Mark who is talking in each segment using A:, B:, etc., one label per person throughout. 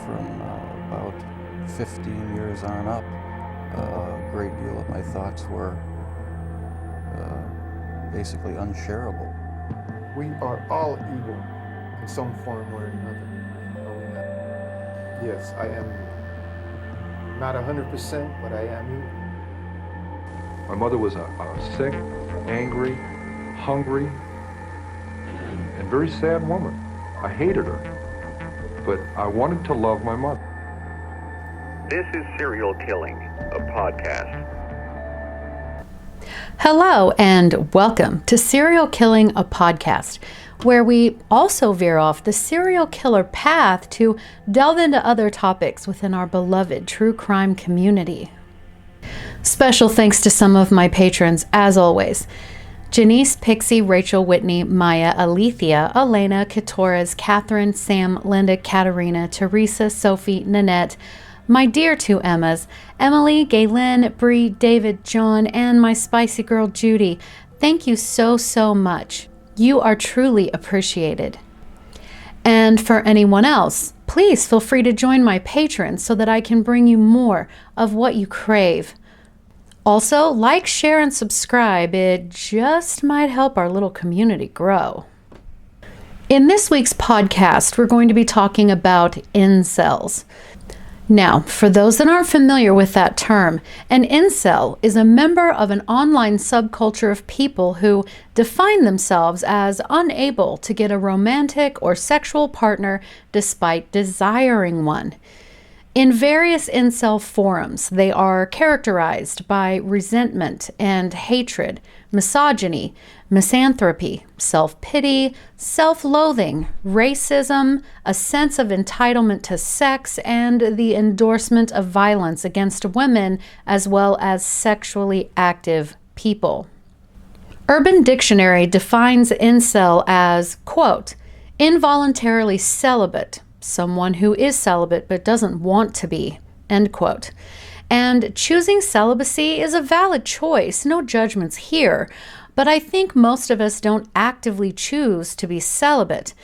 A: from about 15 years on up, a great deal of my thoughts were basically unshareable.
B: We are all evil in some form or another. Yes, I am not 100%, but I am evil.
C: My mother was a sick, angry, hungry, and very sad woman. I hated her, but I wanted to love my mother.
D: This is Serial Killing, a podcast.
E: Hello and welcome to Serial Killing, a podcast, where we also veer off the serial killer path to delve into other topics within our beloved true crime community. Special thanks to some of my patrons, as always. Janice, Pixie, Rachel, Whitney, Maya, Alethea, Elena, Katoras, Catherine, Sam, Linda, Katerina, Teresa, Sophie, Nanette, my dear two Emmas, Emily, Galen, Bree, David, John, and my spicy girl, Judy. Thank you so much. You are truly appreciated. And for anyone else, please feel free to join my patrons so that I can bring you more of what you crave. Also, like, share, and subscribe. It just might help our little community grow. In this week's podcast, we're going to be talking about incels. Now, for those that aren't familiar with that term, an incel is a member of an online subculture of people who define themselves as unable to get a romantic or sexual partner despite desiring one. In various incel forums, they are characterized by resentment and hatred, misogyny, misanthropy, self-pity, self-loathing, racism, a sense of entitlement to sex, and the endorsement of violence against women as well as sexually active people. Urban Dictionary defines incel as, quote, involuntarily celibate, someone who is celibate but doesn't want to be, end quote. And choosing celibacy is a valid choice, no judgments here, but I think most of us don't actively choose to be celibate.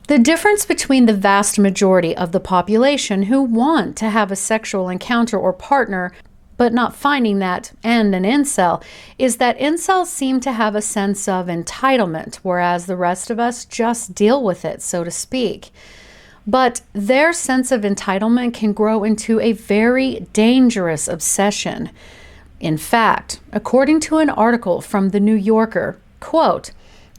E: The difference between the vast majority of the population who want to have a sexual encounter or partner but not finding that, and an incel, is that incels seem to have a sense of entitlement, whereas the rest of us just deal with it, so to speak. But their sense of entitlement can grow into a very dangerous obsession. In fact, according to an article from The New Yorker, quote,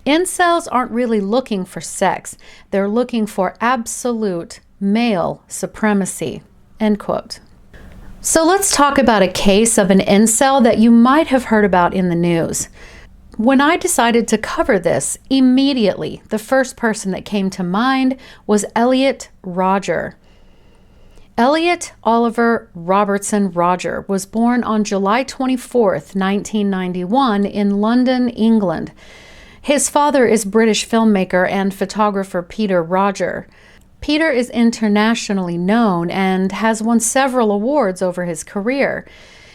E: incels aren't really looking for sex. They're looking for absolute male supremacy, end quote. So let's talk about a case of an incel that you might have heard about in the news. When I decided to cover this, immediately the first person that came to mind was Elliot Roger. Elliot Oliver Robertson Roger was born on July 24th, 1991 in London, England. His father is British filmmaker and photographer Peter Roger. Peter is internationally known and has won several awards over his career.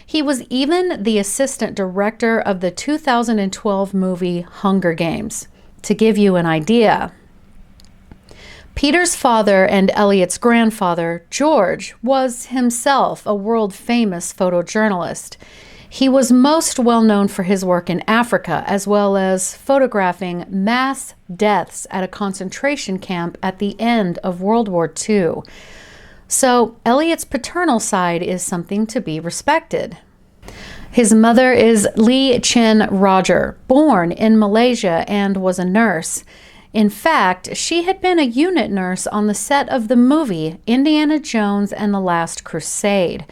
E: He was even the assistant director of the 2012 movie Hunger Games, to give you an idea. Peter's father and Elliot's grandfather, George, was himself a world-famous photojournalist. He was most well known for his work in Africa, as well as photographing mass deaths at a concentration camp at the end of World War II. So Elliot's paternal side is something to be respected. His mother is Lee Chin Roger, born in Malaysia and was a nurse. In fact, she had been a unit nurse on the set of the movie Indiana Jones and the Last Crusade.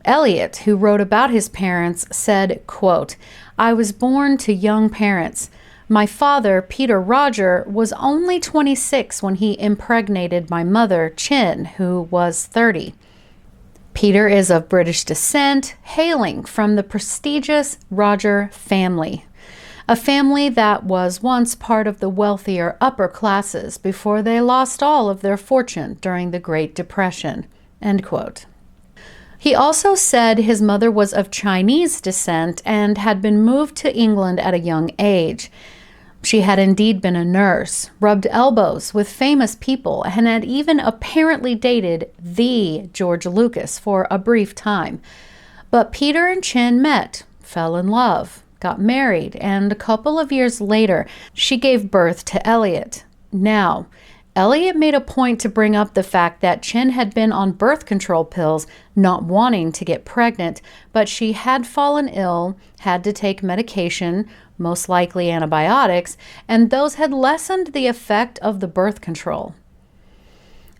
E: Elliot, who wrote about his parents, said, quote, I was born to young parents. My father, Peter Roger, was only 26 when he impregnated my mother, Chin, who was 30. Peter is of British descent, hailing from the prestigious Roger family, a family that was once part of the wealthier upper classes before they lost all of their fortune during the Great Depression, end quote. He also said his mother was of Chinese descent and had been moved to England at a young age. She had indeed been a nurse, rubbed elbows with famous people, and had even apparently dated the George Lucas for a brief time. But Peter and Chin met, fell in love, got married, and a couple of years later, she gave birth to Elliot. Now, Elliot made a point to bring up the fact that Chin had been on birth control pills, not wanting to get pregnant, but she had fallen ill, had to take medication, most likely antibiotics, and those had lessened the effect of the birth control.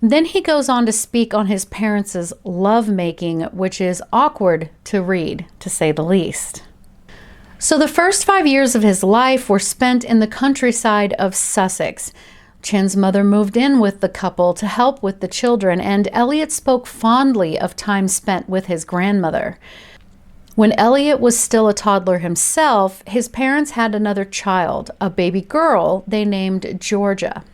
E: Then he goes on to speak on his parents' lovemaking, which is awkward to read, to say the least. So the first 5 years of his life were spent in the countryside of Sussex. Chin's mother moved in with the couple to help with the children, and Elliot spoke fondly of time spent with his grandmother. When Elliot was still a toddler himself, his parents had another child, a baby girl they named Georgia.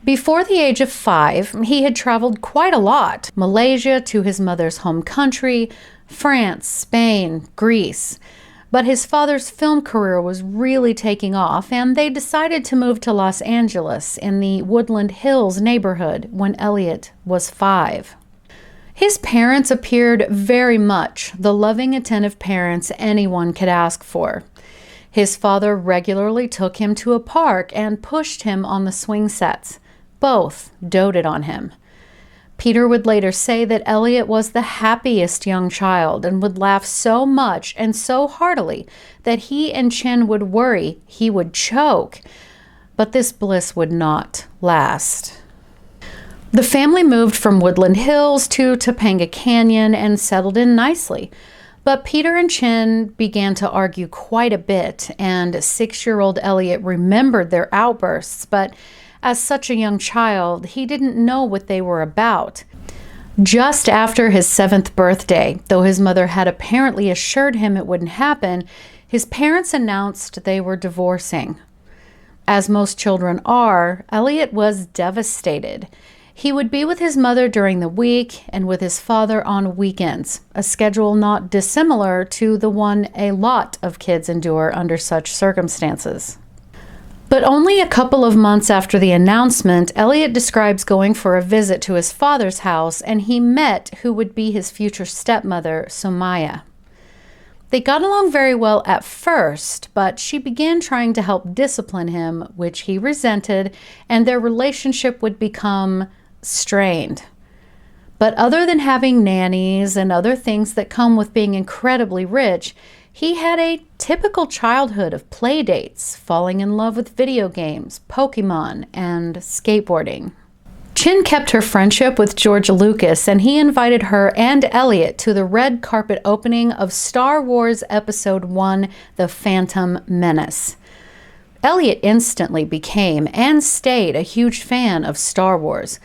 E: Before the age of 5, he had traveled quite a lot: Malaysia to his mother's home country, France, Spain, Greece. But his father's film career was really taking off, and they decided to move to Los Angeles in the Woodland Hills neighborhood when Elliot was 5. His parents appeared very much the loving, attentive parents anyone could ask for. His father regularly took him to a park and pushed him on the swing sets. Both doted on him. Peter would later say that Elliot was the happiest young child and would laugh so much and so heartily that he and Chin would worry he would choke. But this bliss would not last. The family moved from Woodland Hills to Topanga Canyon and settled in nicely. But Peter and Chin began to argue quite a bit, and 6-year-old Elliot remembered their outbursts, but as such a young child, he didn't know what they were about. Just after his 7th birthday, though his mother had apparently assured him it wouldn't happen, his parents announced they were divorcing. As most children are, Elliot was devastated. He would be with his mother during the week and with his father on weekends, a schedule not dissimilar to the one a lot of kids endure under such circumstances. But only a couple of months after the announcement, Elliot describes going for a visit to his father's house, and he met who would be his future stepmother, Sumaya. They got along very well at first, but she began trying to help discipline him, which he resented, and their relationship would become strained. But other than having nannies and other things that come with being incredibly rich, he had a typical childhood of play dates, falling in love with video games, Pokemon, and skateboarding. Chin kept her friendship with George Lucas, and he invited her and Elliot to the red carpet opening of Star Wars Episode 1, The Phantom Menace. Elliot instantly became and stayed a huge fan of Star Wars.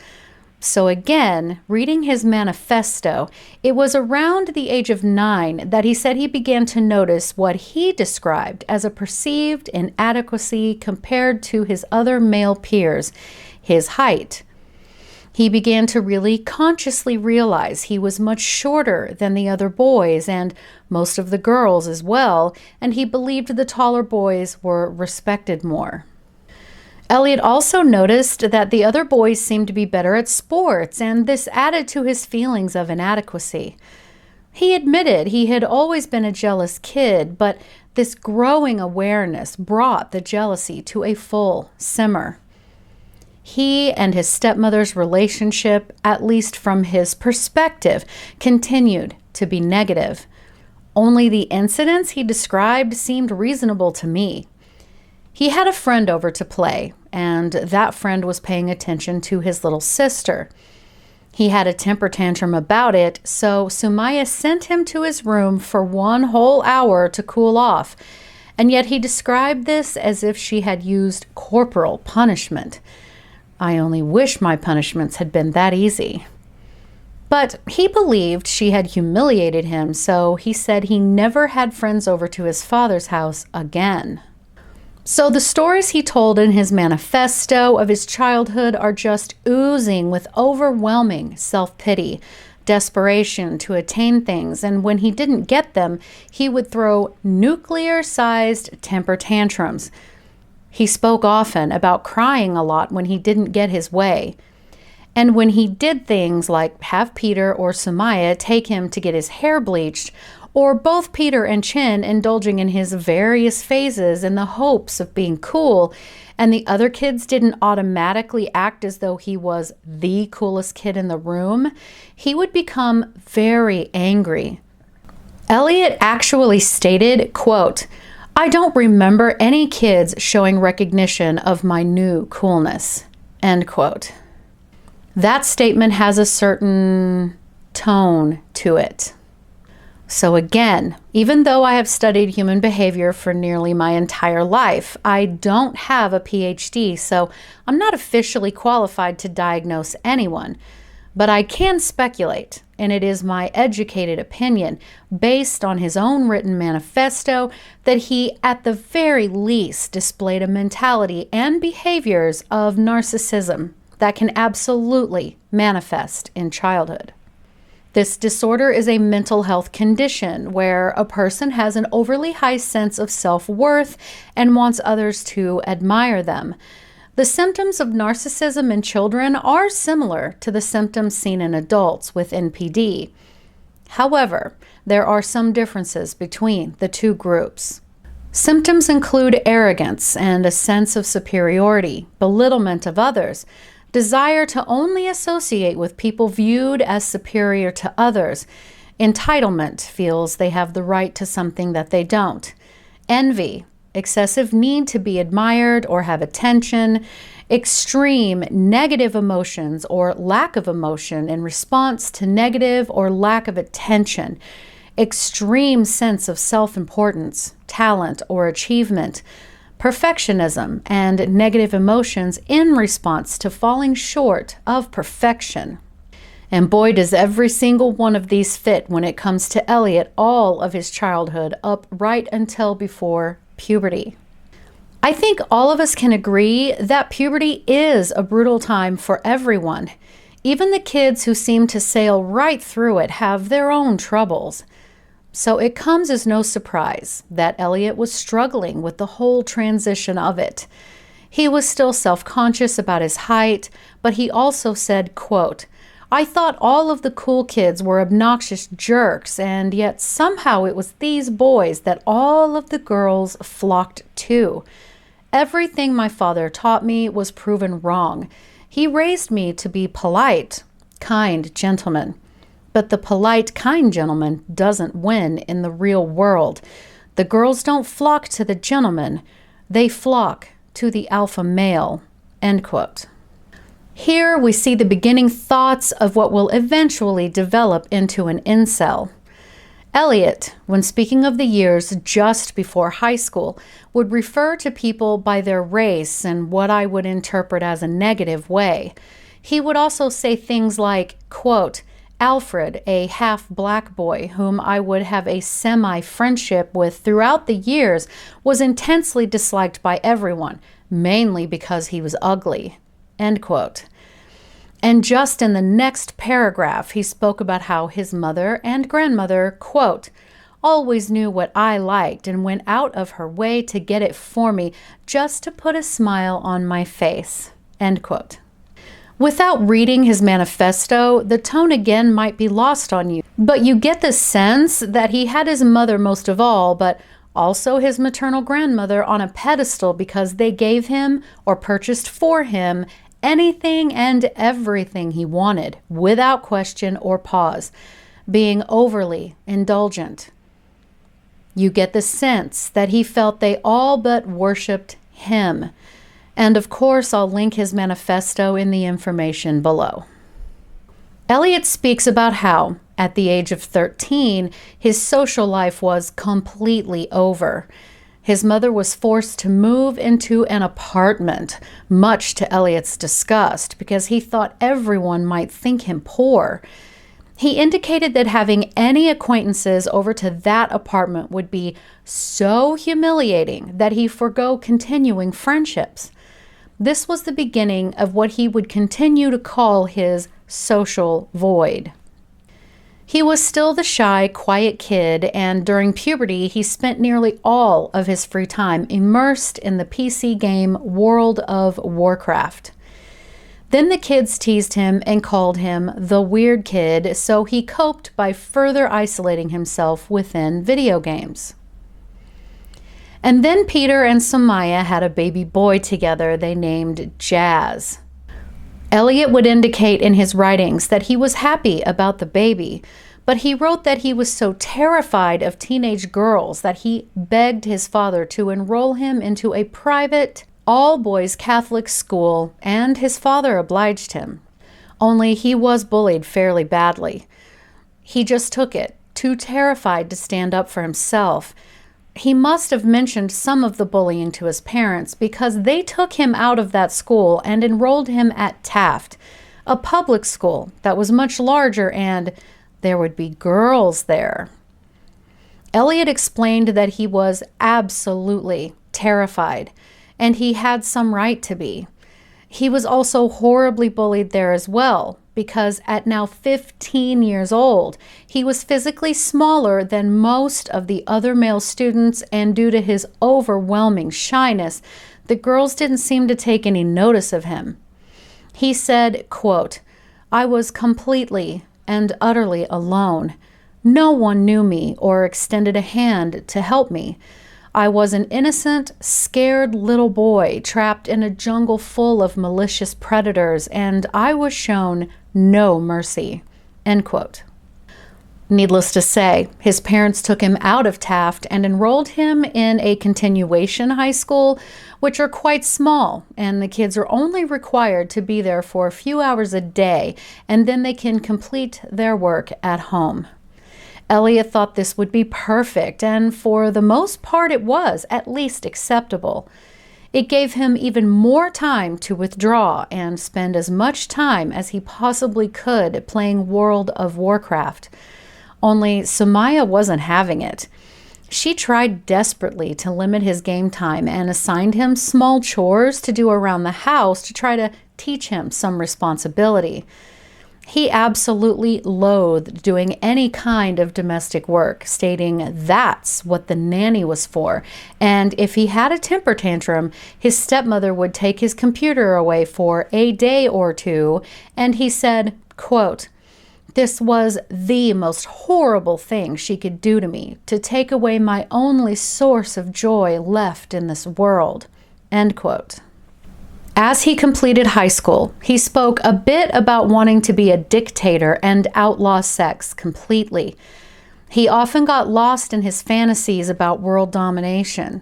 E: So again, reading his manifesto, it was around the age of 9 that he said he began to notice what he described as a perceived inadequacy compared to his other male peers, his height. He began to really consciously realize he was much shorter than the other boys and most of the girls as well, and he believed the taller boys were respected more. Elliot also noticed that the other boys seemed to be better at sports, and this added to his feelings of inadequacy. He admitted he had always been a jealous kid, but this growing awareness brought the jealousy to a full simmer. He and his stepmother's relationship, at least from his perspective, continued to be negative. Only the incidents he described seemed reasonable to me. He had a friend over to play, and that friend was paying attention to his little sister. He had a temper tantrum about it, so Sumaya sent him to his room for 1 whole hour to cool off, and yet he described this as if she had used corporal punishment. I only wish my punishments had been that easy. But he believed she had humiliated him, so he said he never had friends over to his father's house again. So the stories he told in his manifesto of his childhood are just oozing with overwhelming self-pity, desperation to attain things, and when he didn't get them, he would throw nuclear-sized temper tantrums. He spoke often about crying a lot when he didn't get his way. And when he did things like have Peter or Sumaya take him to get his hair bleached, or both Peter and Chin indulging in his various phases in the hopes of being cool, and the other kids didn't automatically act as though he was the coolest kid in the room, he would become very angry. Elliot actually stated, quote, "I don't remember any kids showing recognition of my new coolness," end quote. That statement has a certain tone to it. So again, even though I have studied human behavior for nearly my entire life, I don't have a PhD, so I'm not officially qualified to diagnose anyone. But I can speculate, and it is my educated opinion, based on his own written manifesto, that he at the very least displayed a mentality and behaviors of narcissism that can absolutely manifest in childhood. This disorder is a mental health condition where a person has an overly high sense of self-worth and wants others to admire them. The symptoms of narcissism in children are similar to the symptoms seen in adults with NPD. However, there are some differences between the two groups. Symptoms include arrogance and a sense of superiority, belittlement of others, desire to only associate with people viewed as superior to others. Entitlement feels they have the right to something that they don't. Envy, excessive need to be admired or have attention. Extreme negative emotions or lack of emotion in response to negative or lack of attention. Extreme sense of self-importance, talent, or achievement. Perfectionism and negative emotions in response to falling short of perfection. And boy, does every single one of these fit when it comes to Elliot all of his childhood up right until before puberty. I think all of us can agree that puberty is a brutal time for everyone. Even the kids who seem to sail right through it have their own troubles. So it comes as no surprise that Elliot was struggling with the whole transition of it. He was still self-conscious about his height, but he also said, quote, "I thought all of the cool kids were obnoxious jerks, and yet somehow it was these boys that all of the girls flocked to. Everything my father taught me was proven wrong. He raised me to be polite, kind gentleman. But the polite, kind gentleman doesn't win in the real world. The girls don't flock to the gentleman. They flock to the alpha male," end quote. Here we see the beginning thoughts of what will eventually develop into an incel. Elliot, when speaking of the years just before high school, would refer to people by their race in what I would interpret as a negative way. He would also say things like, quote, "Alfred, a half-black boy whom I would have a semi-friendship with throughout the years, was intensely disliked by everyone, mainly because he was ugly," end quote. And just in the next paragraph, he spoke about how his mother and grandmother, quote, "always knew what I liked and went out of her way to get it for me just to put a smile on my face," end quote. Without reading his manifesto, the tone again might be lost on you, but you get the sense that he had his mother most of all, but also his maternal grandmother on a pedestal because they gave him or purchased for him anything and everything he wanted, without question or pause, being overly indulgent. You get the sense that he felt they all but worshipped him. And of course, I'll link his manifesto in the information below. Elliot speaks about how, at the age of 13, his social life was completely over. His mother was forced to move into an apartment, much to Elliot's disgust, because he thought everyone might think him poor. He indicated that having any acquaintances over to that apartment would be so humiliating that he forgo continuing friendships. This was the beginning of what he would continue to call his social void. He was still the shy, quiet kid, and during puberty, he spent nearly all of his free time immersed in the PC game World of Warcraft. Then the kids teased him and called him the weird kid, so he coped by further isolating himself within video games. And then Peter and Samaya had a baby boy together they named Jazz. Elliot would indicate in his writings that he was happy about the baby, but he wrote that he was so terrified of teenage girls that he begged his father to enroll him into a private, all-boys Catholic school, and his father obliged him. Only he was bullied fairly badly. He just took it, too terrified to stand up for himself. He must have mentioned some of the bullying to his parents because they took him out of that school and enrolled him at Taft, a public school that was much larger, and there would be girls there. Elliot explained that he was absolutely terrified, and he had some right to be. He was also horribly bullied there as well, because at now 15 years old, he was physically smaller than most of the other male students, and due to his overwhelming shyness, the girls didn't seem to take any notice of him. He said, quote, "I was completely and utterly alone. No one knew me or extended a hand to help me. I was an innocent, scared little boy trapped in a jungle full of malicious predators, and I was shown no mercy." End quote. Needless to say, his parents took him out of Taft and enrolled him in a continuation high school, which are quite small, and the kids are only required to be there for a few hours a day, and then they can complete their work at home. Elliot thought this would be perfect, and for the most part it was at least acceptable. It gave him even more time to withdraw and spend as much time as he possibly could playing World of Warcraft. Only Samaya wasn't having it. She tried desperately to limit his game time and assigned him small chores to do around the house to try to teach him some responsibility. He absolutely loathed doing any kind of domestic work, stating that's what the nanny was for. And if he had a temper tantrum, his stepmother would take his computer away for a day or two, and he said, quote, "This was the most horrible thing she could do to me, to take away my only source of joy left in this world." End quote. As he completed high school, he spoke a bit about wanting to be a dictator and outlaw sex completely. He often got lost in his fantasies about world domination.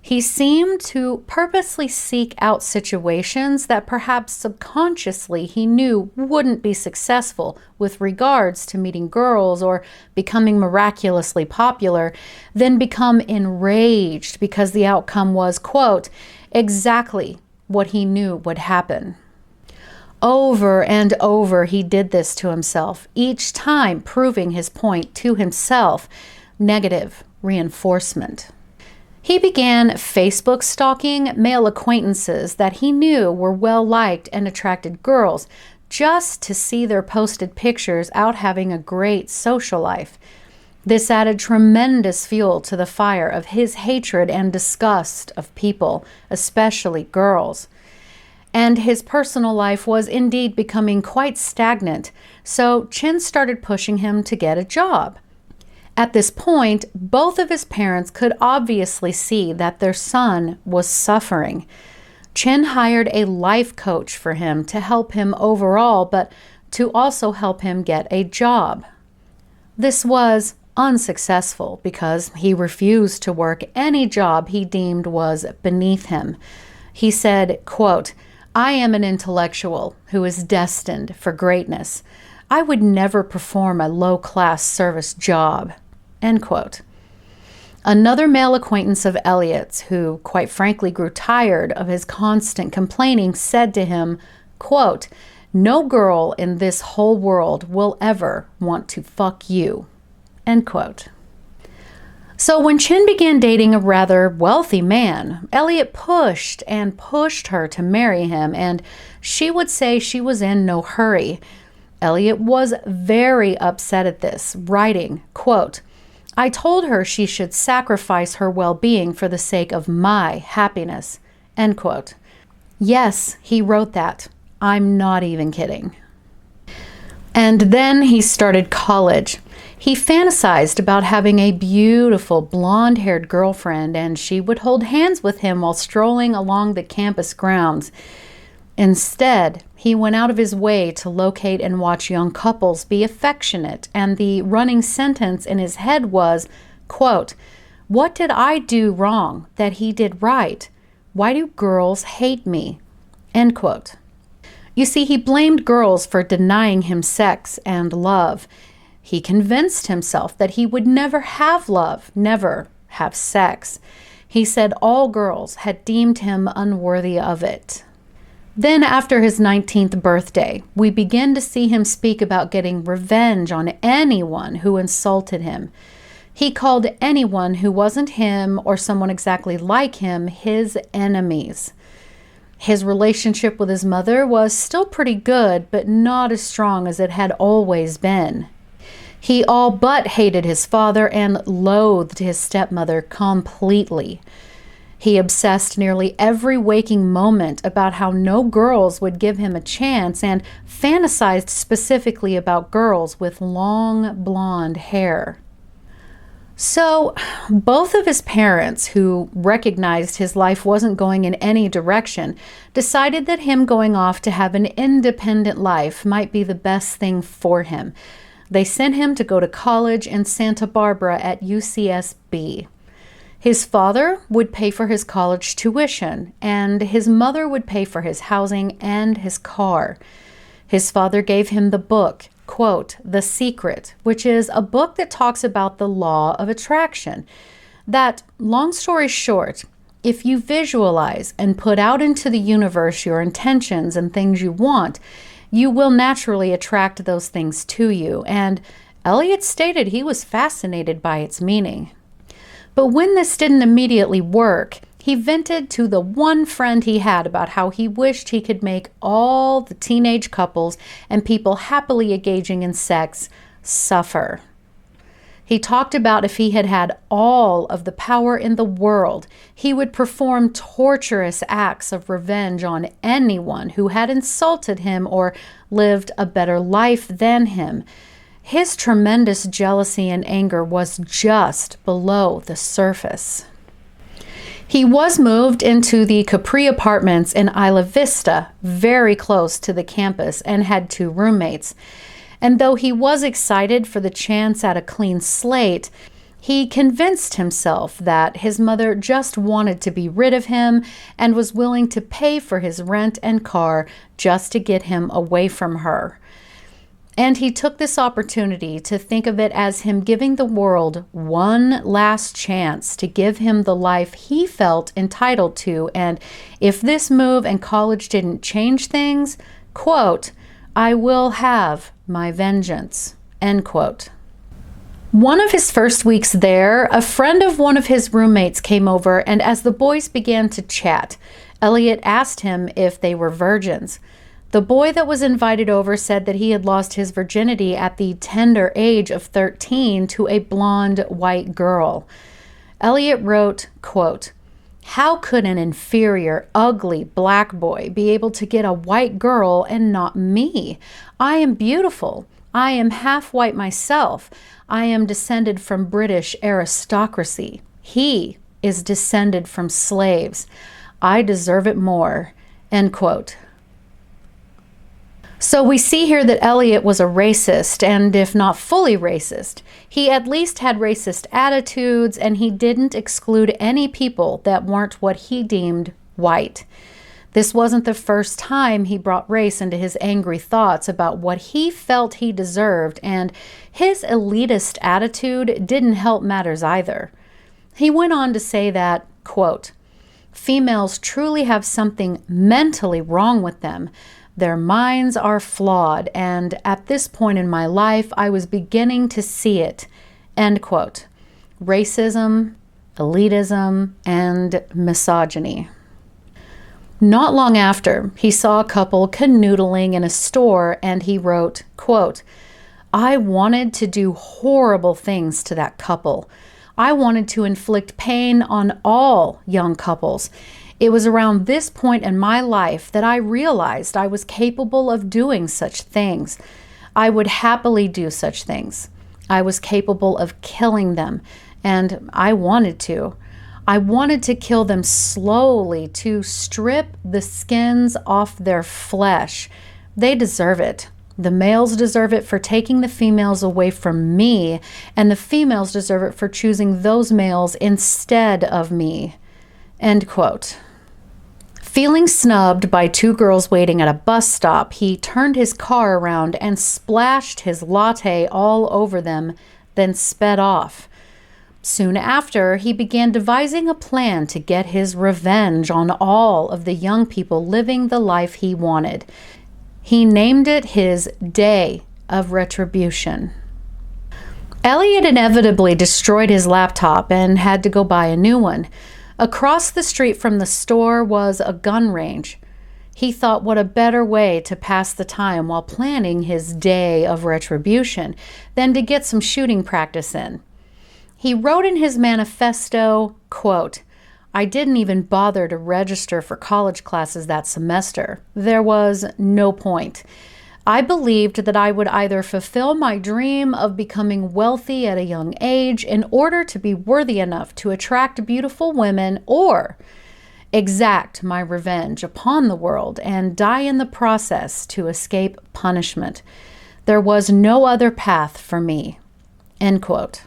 E: He seemed to purposely seek out situations that perhaps subconsciously he knew wouldn't be successful with regards to meeting girls or becoming miraculously popular, then become enraged because the outcome was, quote, exactly what he knew would happen. Over and over he did this to himself, each time proving his point to himself, negative reinforcement. He began Facebook stalking male acquaintances that he knew were well-liked and attracted girls, just to see their posted pictures out having a great social life. This added tremendous fuel to the fire of his hatred and disgust of people, especially girls. And his personal life was indeed becoming quite stagnant, so Chin started pushing him to get a job. At this point, both of his parents could obviously see that their son was suffering. Chin hired a life coach for him to help him overall, but to also help him get a job. This was unsuccessful because he refused to work any job he deemed was beneath him. He said, quote, "I am an intellectual who is destined for greatness. I would never perform a low-class service job." End quote. Another male acquaintance of Elliot's, who quite frankly grew tired of his constant complaining, said to him, quote, "No girl in this whole world will ever want to fuck you." End quote. So when Chin began dating a rather wealthy man, Elliot pushed and pushed her to marry him, and she would say she was in no hurry. Elliott was very upset at this, writing, quote, "I told her she should sacrifice her well-being for the sake of my happiness," end quote. Yes, he wrote that. I'm not even kidding. And then he started college. He fantasized about having a beautiful blonde-haired girlfriend, and she would hold hands with him while strolling along the campus grounds. Instead, he went out of his way to locate and watch young couples be affectionate, and the running sentence in his head was, quote, "What did I do wrong that he did right? Why do girls hate me?" End quote. You see, he blamed girls for denying him sex and love. He convinced himself that he would never have love, never have sex. He said all girls had deemed him unworthy of it. Then after his 19th birthday, we begin to see him speak about getting revenge on anyone who insulted him. He called anyone who wasn't him or someone exactly like him his enemies. His relationship with his mother was still pretty good, but not as strong as it had always been. He all but hated his father and loathed his stepmother completely. He obsessed nearly every waking moment about how no girls would give him a chance and fantasized specifically about girls with long blonde hair. So, both of his parents, who recognized his life wasn't going in any direction, decided that him going off to have an independent life might be the best thing for him. They sent him to go to college in Santa Barbara at UCSB. His father would pay for his college tuition, and his mother would pay for his housing and his car. His father gave him the book, quote, "The Secret," which is a book that talks about the law of attraction. That, long story short, if you visualize and put out into the universe your intentions and things you want, you will naturally attract those things to you. And Elliott stated he was fascinated by its meaning. But when this didn't immediately work, he vented to the one friend he had about how he wished he could make all the teenage couples and people happily engaging in sex suffer. He talked about if he had had all of the power in the world, he would perform torturous acts of revenge on anyone who had insulted him or lived a better life than him. His tremendous jealousy and anger was just below the surface. He was moved into the Capri Apartments in Isla Vista, very close to the campus, and had 2 roommates. And though he was excited for the chance at a clean slate, he convinced himself that his mother just wanted to be rid of him and was willing to pay for his rent and car just to get him away from her. And he took this opportunity to think of it as him giving the world one last chance to give him the life he felt entitled to. And if this move and college didn't change things, quote, "I will have my vengeance," end quote. One of his first weeks there, a friend of one of his roommates came over, and as the boys began to chat, Elliott asked him if they were virgins. The boy that was invited over said that he had lost his virginity at the tender age of 13 to a blonde white girl. Elliott wrote, quote, "How could an inferior, ugly black boy be able to get a white girl and not me? I am beautiful. I am half white myself. I am descended from British aristocracy. He is descended from slaves. I deserve it more," end quote. So we see here that Elliott was a racist, and if not fully racist, he at least had racist attitudes, and he didn't exclude any people that weren't what he deemed white. This wasn't the first time he brought race into his angry thoughts about what he felt he deserved, and his elitist attitude didn't help matters either. He went on to say that, quote, "Females truly have something mentally wrong with them. Their minds are flawed, and at this point in my life, I was beginning to see it," end quote. Racism, elitism, and misogyny. Not long after, he saw a couple canoodling in a store and he wrote, quote, "I wanted to do horrible things to that couple. I wanted to inflict pain on all young couples. It was around this point in my life that I realized I was capable of doing such things. I would happily do such things. I was capable of killing them, and I wanted to. I wanted to kill them slowly, to strip the skins off their flesh. They deserve it. The males deserve it for taking the females away from me, and the females deserve it for choosing those males instead of me." End quote. Feeling snubbed by two girls waiting at a bus stop, he turned his car around and splashed his latte all over them, then sped off. Soon after, he began devising a plan to get his revenge on all of the young people living the life he wanted. He named it his Day of Retribution. Elliot inevitably destroyed his laptop and had to go buy a new one. Across the street from the store was a gun range. He thought, what a better way to pass the time while planning his Day of Retribution than to get some shooting practice in. He wrote in his manifesto, quote, "I didn't even bother to register for college classes that semester. There was no point. I believed that I would either fulfill my dream of becoming wealthy at a young age in order to be worthy enough to attract beautiful women, or exact my revenge upon the world and die in the process to escape punishment. There was no other path for me." End quote.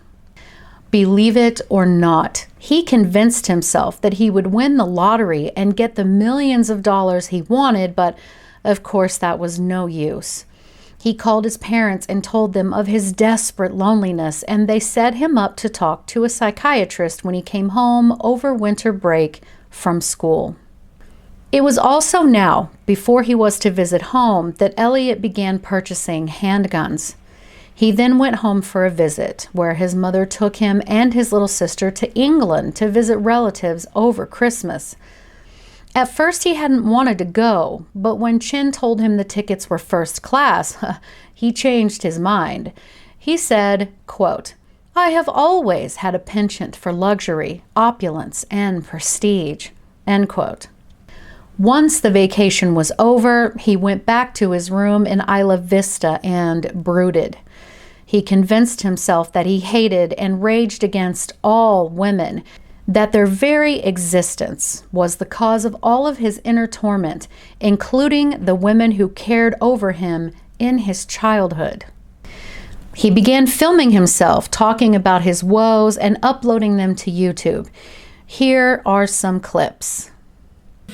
E: Believe it or not, he convinced himself that he would win the lottery and get the millions of dollars he wanted, but of course that was no use. He called his parents and told them of his desperate loneliness, and they set him up to talk to a psychiatrist when he came home over winter break from school. It was also now, before he was to visit home, that Elliot began purchasing handguns. He then went home for a visit, where his mother took him and his little sister to England to visit relatives over Christmas. At first, he hadn't wanted to go, but when Chin told him the tickets were first class, he changed his mind. He said, quote, "I have always had a penchant for luxury, opulence, and prestige." End quote. Once the vacation was over, he went back to his room in Isla Vista and brooded. He convinced himself that he hated and raged against all women, that their very existence was the cause of all of his inner torment, including the women who cared over him in his childhood. He began filming himself talking about his woes and uploading them to YouTube. Here are some clips.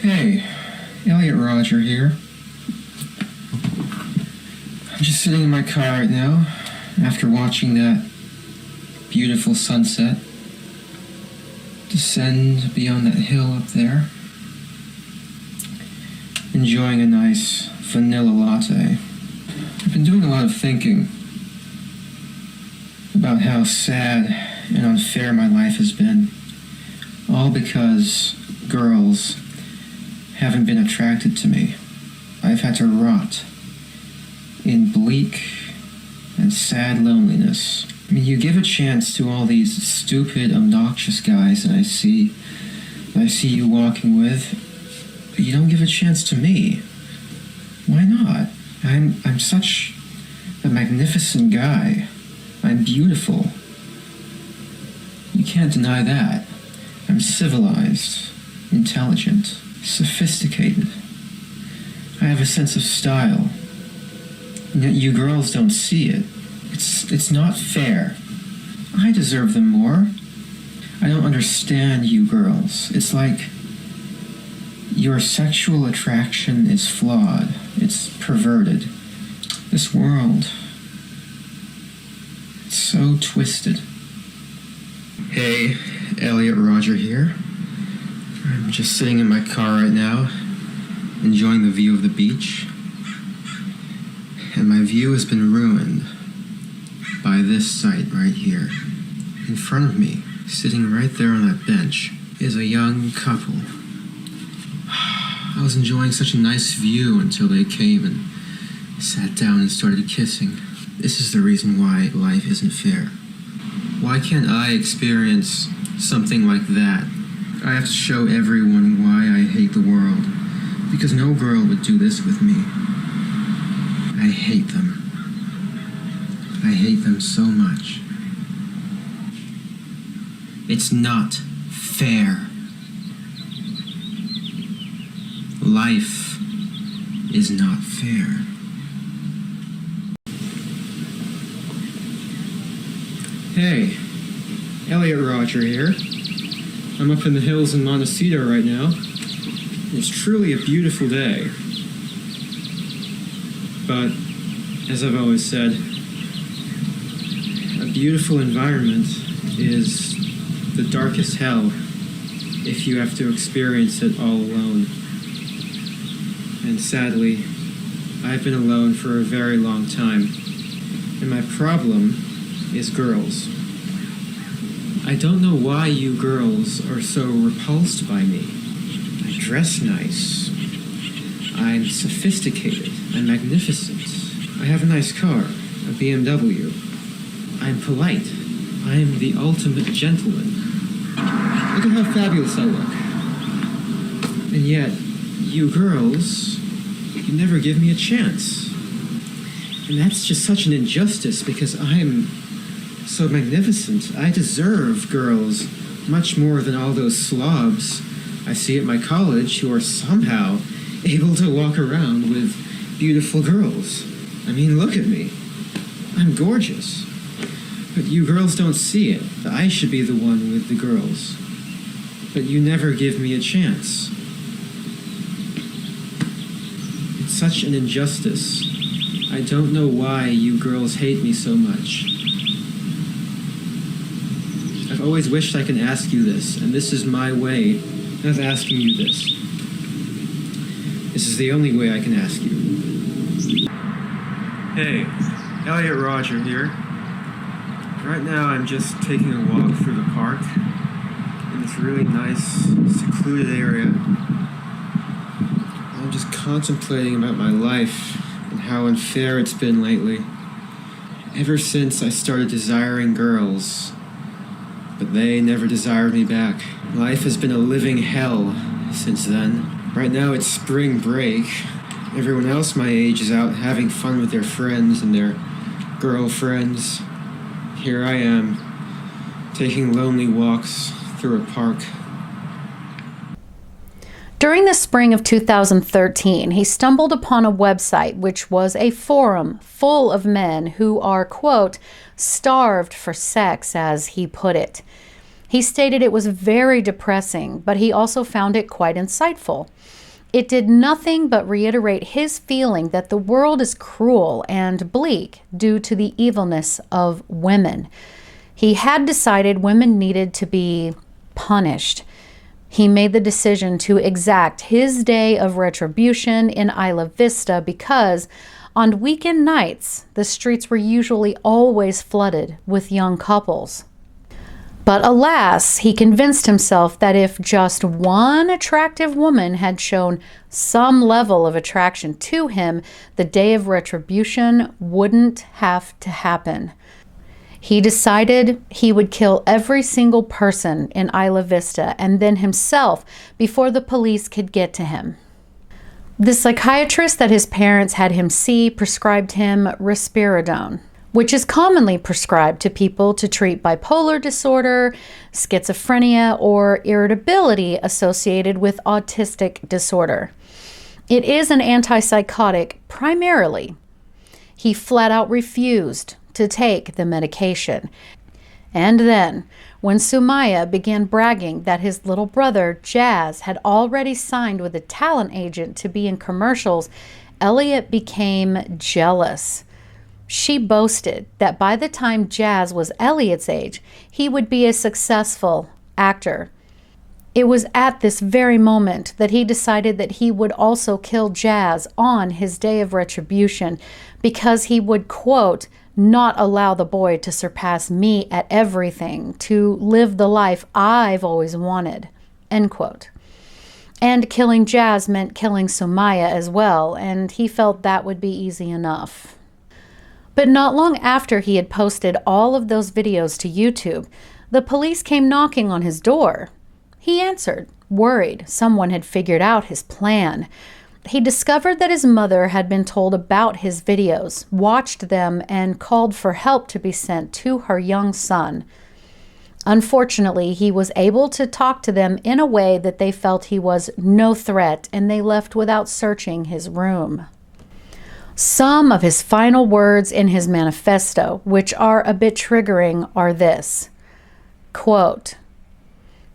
F: Hey, Elliot Roger here. I'm just sitting in my car right now after watching that beautiful sunset descend beyond that hill up there, enjoying a nice vanilla latte. I've been doing a lot of thinking about how sad and unfair my life has been, all because girls haven't been attracted to me. I've had to rot in bleak and sad loneliness. I mean, you give a chance to all these stupid, obnoxious guys that I see you walking with, but you don't give a chance to me. Why not? I'm such a magnificent guy. I'm beautiful. You can't deny that. I'm civilized, intelligent, sophisticated. I have a sense of style. And yet you girls don't see it. It's not fair. I deserve them more. I don't understand you girls. It's like your sexual attraction is flawed. It's perverted. This world, it's so twisted. Hey, Elliot Roger here. I'm just sitting in my car right now, enjoying the view of the beach. And my view has been ruined by this sight right here. In front of me, sitting right there on that bench, is a young couple. I was enjoying such a nice view until they came and sat down and started kissing. This is the reason why life isn't fair. Why can't I experience something like that? I have to show everyone why I hate the world. Because no girl would do this with me. I hate them. I hate them so much. It's not fair. Life is not fair. Hey, Elliot Roger here. I'm up in the hills in Montecito right now. It's truly a beautiful day. But, as I've always said, a beautiful environment is the darkest hell if you have to experience it all alone. And sadly, I've been alone for a very long time. And my problem is girls. I don't know why you girls are so repulsed by me. I dress nice. I'm sophisticated. I'm magnificent. I have a nice car, a BMW. I'm polite. I'm the ultimate gentleman. Look at how fabulous I look. And yet, you girls, you never give me a chance. And that's just such an injustice because I'm so magnificent. I deserve girls much more than all those slobs I see at my college who are somehow able to walk around with beautiful girls. I mean, look at me. I'm gorgeous. But you girls don't see it. I should be the one with the girls. But you never give me a chance. It's such an injustice. I don't know why you girls hate me so much. I've always wished I could ask you this, and this is my way of asking you this. This is the only way I can ask you. Hey, Elliot Roger here. Right now I'm just taking a walk through the park in this really nice, secluded area. I'm just contemplating about my life and how unfair it's been lately. Ever since I started desiring girls, but they never desired me back. Life has been a living hell since then. Right now it's spring break. Everyone else my age is out having fun with their friends and their girlfriends. Here I am, taking lonely walks through a park.
E: During the spring of 2013, he stumbled upon a website which was a forum full of men who are, quote, starved for sex, as he put it. He stated it was very depressing, but he also found it quite insightful. It did nothing but reiterate his feeling that the world is cruel and bleak due to the evilness of women. He had decided women needed to be punished. He made the decision to exact his day of retribution in Isla Vista because on weekend nights, the streets were usually always flooded with young couples. But alas, he convinced himself that if just one attractive woman had shown some level of attraction to him, the day of retribution wouldn't have to happen. He decided he would kill every single person in Isla Vista and then himself before the police could get to him. The psychiatrist that his parents had him see prescribed him risperidone, which is commonly prescribed to people to treat bipolar disorder, schizophrenia, or irritability associated with autistic disorder. It is an antipsychotic primarily. He flat out refused to take the medication. And then, when Sumaya began bragging that his little brother, Jazz, had already signed with a talent agent to be in commercials, Elliot became jealous. She boasted that by the time Jazz was Elliot's age, he would be a successful actor. It was at this very moment that he decided that he would also kill Jazz on his day of retribution because he would, quote, not allow the boy to surpass me at everything, to live the life I've always wanted, end quote. And killing Jazz meant killing Sumaya as well, and he felt that would be easy enough. But not long after he had posted all of those videos to YouTube, the police came knocking on his door. He answered, worried someone had figured out his plan. He discovered that his mother had been told about his videos, watched them, and called for help to be sent to her young son. Unfortunately, he was able to talk to them in a way that they felt he was no threat, and they left without searching his room. Some of his final words in his manifesto, which are a bit triggering, are this, quote,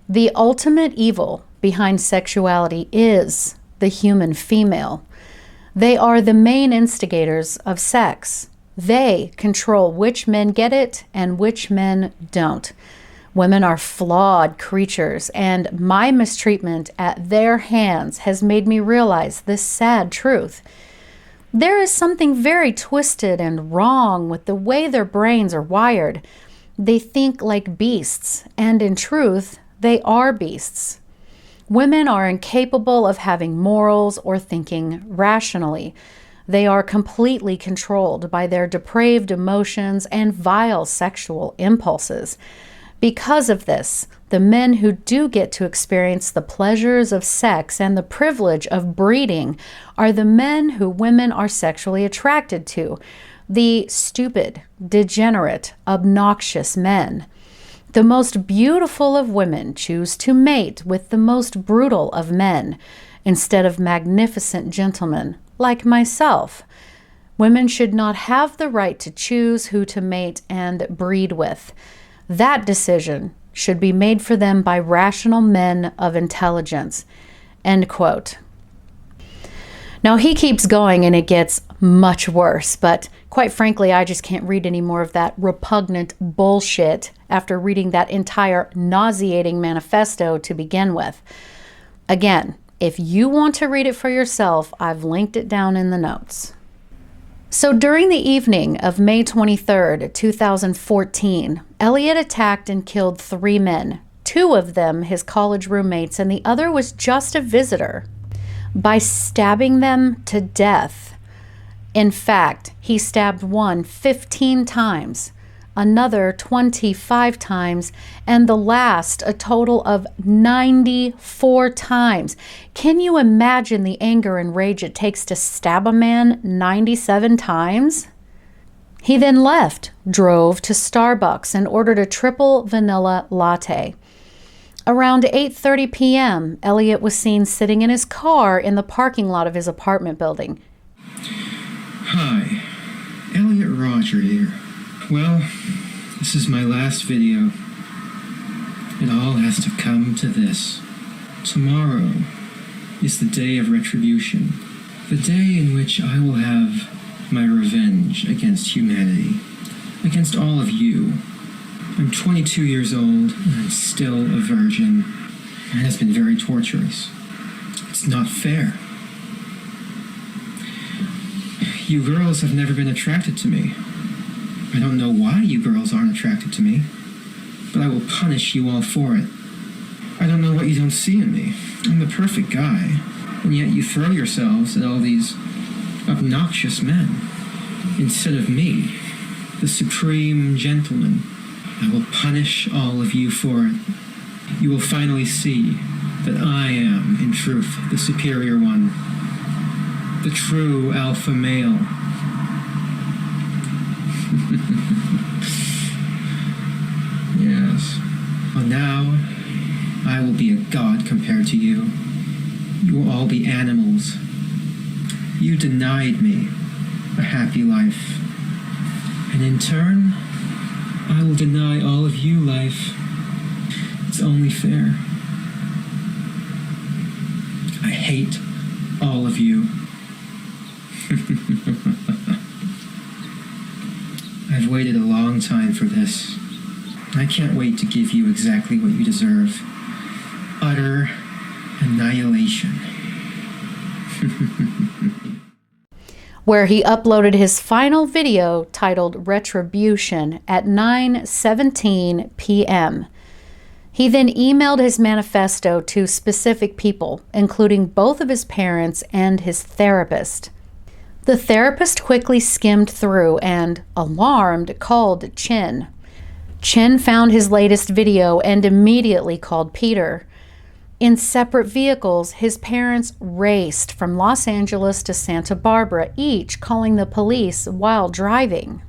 E: "The ultimate evil behind sexuality is the human female. They are the main instigators of sex. They control which men get it and which men don't. Women are flawed creatures, and my mistreatment at their hands has made me realize this sad truth. There is something very twisted and wrong with the way their brains are wired. They think like beasts, and in truth, they are beasts. Women are incapable of having morals or thinking rationally. They are completely controlled by their depraved emotions and vile sexual impulses. Because of this, the men who do get to experience the pleasures of sex and the privilege of breeding are the men who women are sexually attracted to, the stupid, degenerate, obnoxious men. The most beautiful of women choose to mate with the most brutal of men, instead of magnificent gentlemen like myself. Women should not have the right to choose who to mate and breed with. That decision should be made for them by rational men of intelligence." End quote. Now he keeps going and it gets much worse, but quite frankly, I just can't read any more of that repugnant bullshit after reading that entire nauseating manifesto to begin with. Again, if you want to read it for yourself, I've linked it down in the notes. So during the evening of May 23rd, 2014, Elliot attacked and killed 3 men, 2 of them his college roommates, and the other was just a visitor, by stabbing them to death. In fact, he stabbed one 15 times, another 25 times, and the last a total of 94 times. Can you imagine the anger and rage it takes to stab a man 97 times? He then left, drove to Starbucks, and ordered a triple vanilla latte. Around 8:30 p.m., Elliot was seen sitting in his car in the parking lot of his apartment building.
F: Hi, Elliot Roger here. Well, this is my last video. It all has to come to this. Tomorrow is the day of retribution. The day in which I will have my revenge against humanity. Against all of you. I'm 22 years old, and I'm still a virgin. And it has been very torturous. It's not fair. You girls have never been attracted to me. I don't know why you girls aren't attracted to me, but I will punish you all for it. I don't know what you don't see in me. I'm the perfect guy, and yet you throw yourselves at all these obnoxious men instead of me, the supreme gentleman. I will punish all of you for it. You will finally see that I am, in truth, the superior one, the true alpha male. Yes. Well, now I will be a god compared to you. You will all be animals. You denied me a happy life. And in turn, I will deny all of you life. It's only fair. I hate all of you. I've waited a long time for this. I can't wait to give you exactly what you deserve. Utter annihilation.
E: Where he uploaded his final video titled Retribution at 9:17 p.m. He then emailed his manifesto to specific people, including both of his parents and his therapist. The therapist quickly skimmed through and, alarmed, called Chin. Chin found his latest video and immediately called Peter. In separate vehicles, his parents raced from Los Angeles to Santa Barbara, each calling the police while driving.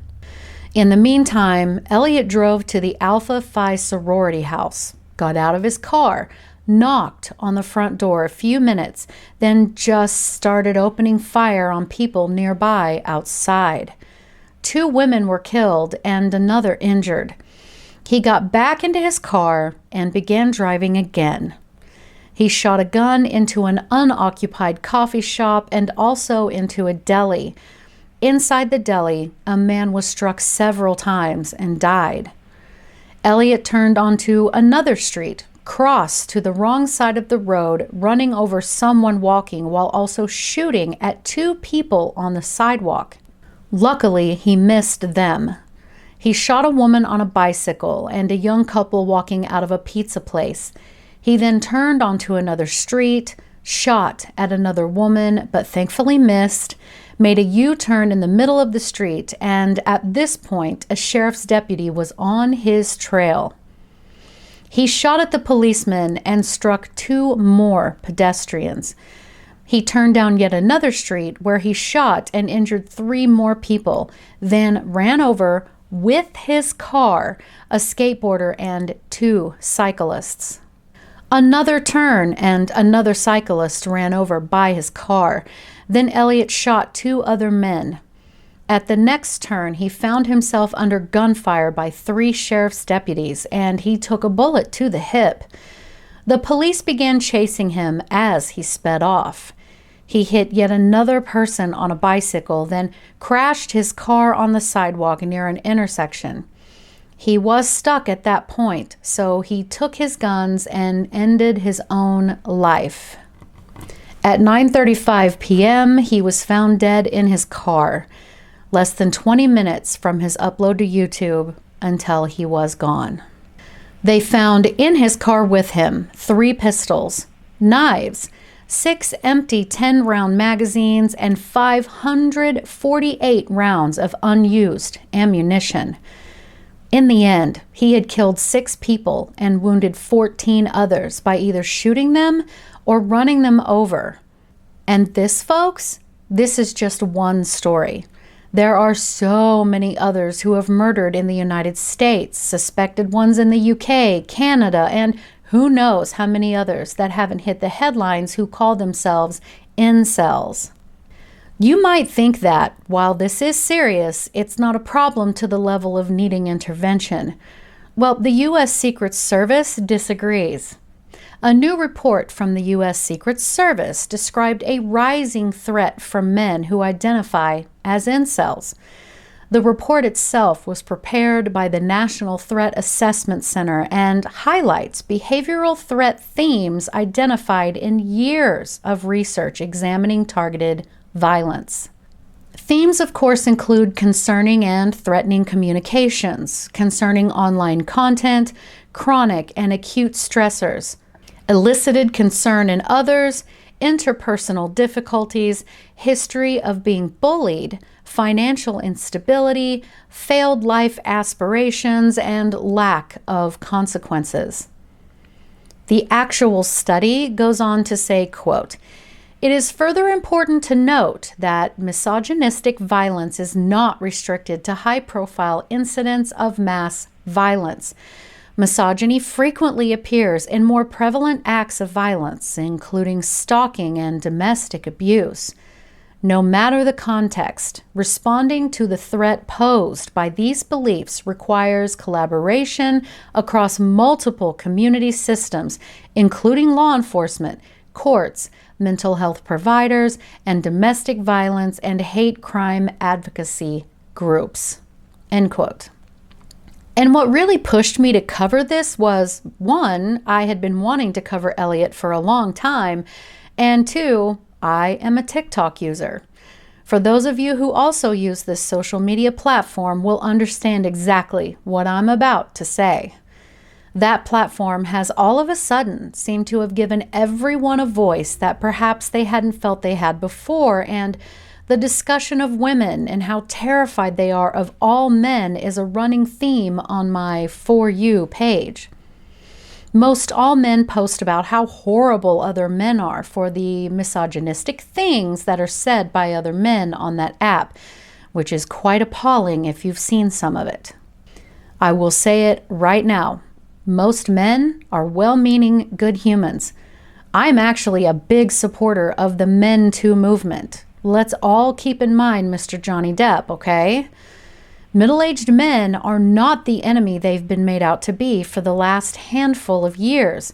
E: In the meantime, Elliot drove to the Alpha Phi sorority house, got out of his car, knocked on the front door a few minutes, then just started opening fire on people nearby outside. 2 women were killed and another injured. He got back into his car and began driving again. He shot a gun into an unoccupied coffee shop and also into a deli. Inside the deli, a man was struck several times and died. Elliot turned onto another street, crossed to the wrong side of the road, running over someone walking while also shooting at 2 people on the sidewalk. Luckily, he missed them. He shot a woman on a bicycle and a young couple walking out of a pizza place. He then turned onto another street, shot at another woman, but thankfully missed, made a U-turn in the middle of the street, and at this point, a sheriff's deputy was on his trail. He shot at the policeman and struck 2 more pedestrians. He turned down yet another street where he shot and injured 3 more people, then ran over with his car a skateboarder and 2 cyclists. Another turn and another cyclist ran over by his car. Then Elliot shot 2 other men. At the next turn, he found himself under gunfire by 3 sheriff's deputies, and he took a bullet to the hip. The police began chasing him as he sped off. He hit yet another person on a bicycle, then crashed his car on the sidewalk near an intersection. He was stuck at that point, so he took his guns and ended his own life. At 9:35 p.m., he was found dead in his car, less than 20 minutes from his upload to YouTube until he was gone. They found in his car with him 3 pistols, knives, 6 empty 10-round magazines, and 548 rounds of unused ammunition. In the end, he had killed 6 people and wounded 14 others by either shooting them or running them over. And this, folks, this is just one story. There are so many others who have murdered in the United States, suspected ones in the UK, Canada, and who knows how many others that haven't hit the headlines who call themselves incels. You might think that, while this is serious, it's not a problem to the level of needing intervention. Well, the U.S. Secret Service disagrees. A new report from the U.S. Secret Service described a rising threat from men who identify as incels. The report itself was prepared by the National Threat Assessment Center and highlights behavioral threat themes identified in years of research examining targeted violence. Themes, of course, include concerning and threatening communications, concerning online content, chronic and acute stressors, elicited concern in others, interpersonal difficulties, history of being bullied, financial instability, failed life aspirations, and lack of consequences. The actual study goes on to say, quote, "It is further important to note that misogynistic violence is not restricted to high-profile incidents of mass violence. Misogyny frequently appears in more prevalent acts of violence, including stalking and domestic abuse. No matter the context, responding to the threat posed by these beliefs requires collaboration across multiple community systems, including law enforcement, courts, mental health providers, and domestic violence and hate crime advocacy groups." End quote. And what really pushed me to cover this was, 1, I had been wanting to cover Elliot for a long time, and 2, I am a TikTok user. For those of you who also use this social media platform will understand exactly what I'm about to say. That platform has all of a sudden seemed to have given everyone a voice that perhaps they hadn't felt they had before, and the discussion of women and how terrified they are of all men is a running theme on my For You page. Most all men post about how horrible other men are for the misogynistic things that are said by other men on that app, which is quite appalling if you've seen some of it. I will say it right now. Most men are well-meaning, good humans. I'm actually a big supporter of the Men Too movement. Let's all keep in mind Mr. Johnny Depp, okay? Middle-aged men are not the enemy they've been made out to be for the last handful of years.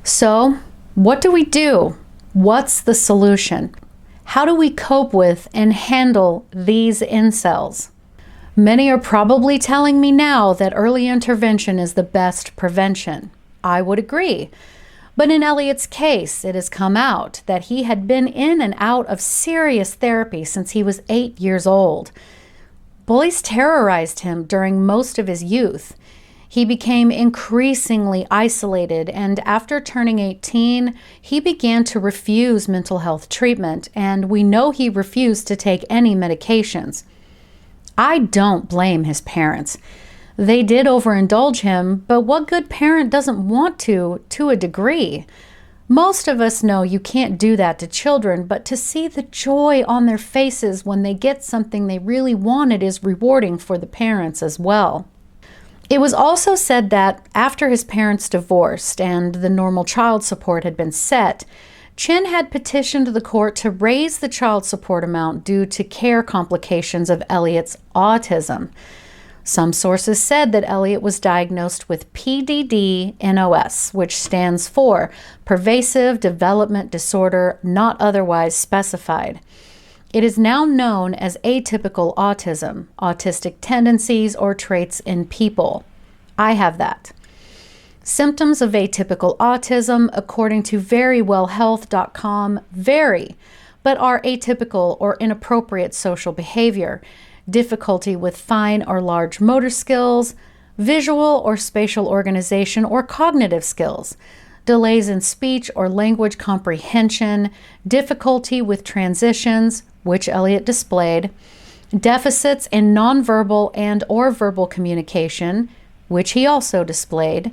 E: So, what do we do? What's the solution? How do we cope with and handle these incels? Many are probably telling me now that early intervention is the best prevention. I would agree. But in Elliott's case, it has come out that he had been in and out of serious therapy since he was 8 years old. Bullies terrorized him during most of his youth. He became increasingly isolated, and after turning 18, he began to refuse mental health treatment, and we know he refused to take any medications. I don't blame his parents. They did overindulge him, but what good parent doesn't want to a degree? Most of us know you can't do that to children, but to see the joy on their faces when they get something they really wanted is rewarding for the parents as well. It was also said that after his parents divorced and the normal child support had been set, Chin had petitioned the court to raise the child support amount due to care complications of Elliott's autism. Some sources said that Elliott was diagnosed with PDD-NOS, which stands for Pervasive Development Disorder Not Otherwise Specified. It is now known as Atypical Autism, autistic tendencies or traits in people. I have that. Symptoms of atypical autism, according to verywellhealth.com, vary, but are atypical or inappropriate social behavior, difficulty with fine or large motor skills, visual or spatial organization or cognitive skills, delays in speech or language comprehension, difficulty with transitions, which Elliott displayed, deficits in nonverbal and or verbal communication, which he also displayed,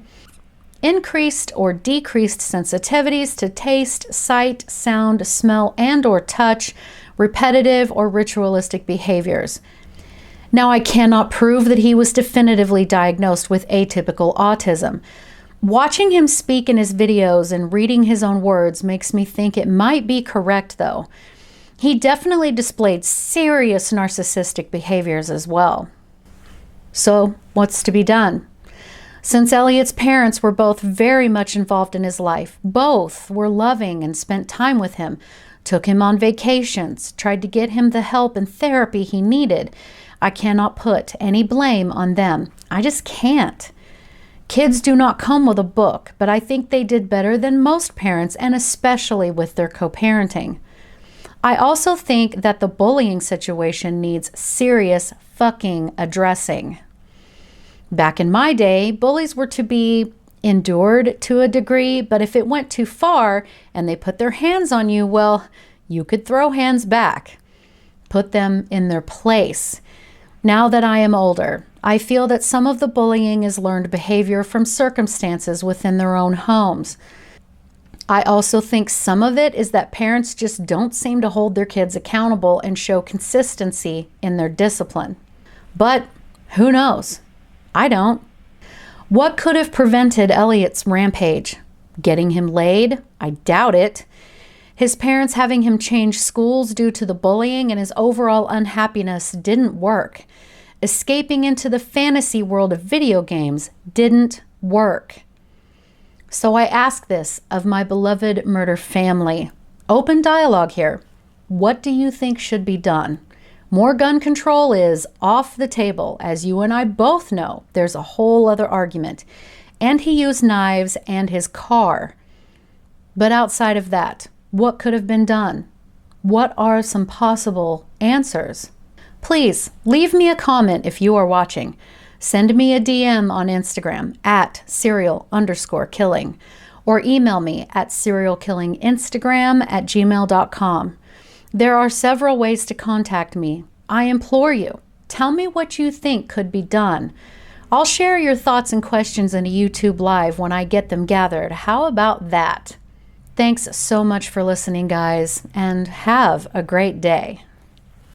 E: increased or decreased sensitivities to taste, sight, sound, smell, and or touch, repetitive or ritualistic behaviors. Now, I cannot prove that he was definitively diagnosed with atypical autism. Watching him speak in his videos and reading his own words makes me think it might be correct, though. He definitely displayed serious narcissistic behaviors as well. So, what's to be done? Since Elliott's parents were both very much involved in his life, both were loving and spent time with him, took him on vacations, tried to get him the help and therapy he needed, I cannot put any blame on them. I just can't. Kids do not come with a book, but I think they did better than most parents, and especially with their co-parenting. I also think that the bullying situation needs serious fucking addressing. Back in my day, bullies were to be endured to a degree, but if it went too far and they put their hands on you, well, you could throw hands back. Put them in their place. Now that I am older, I feel that some of the bullying is learned behavior from circumstances within their own homes. I also think some of it is that parents just don't seem to hold their kids accountable and show consistency in their discipline. But who knows? I don't. What could have prevented Elliott's rampage? Getting him laid? I doubt it. His parents having him change schools due to the bullying and his overall unhappiness didn't work. Escaping into the fantasy world of video games didn't work. So I ask this of my beloved murder family. Open dialogue here. What do you think should be done? More gun control is off the table. As you and I both know, there's a whole other argument. And he used knives and his car. But outside of that, what could have been done? What are some possible answers? Please leave me a comment if you are watching. Send me a DM on Instagram at serial_killing or email me at serialkillinginstagram@gmail.com. There are several ways to contact me. I implore you, tell me what you think could be done. I'll share your thoughts and questions in a YouTube Live when I get them gathered. How about that? Thanks so much for listening, guys, and have a great day.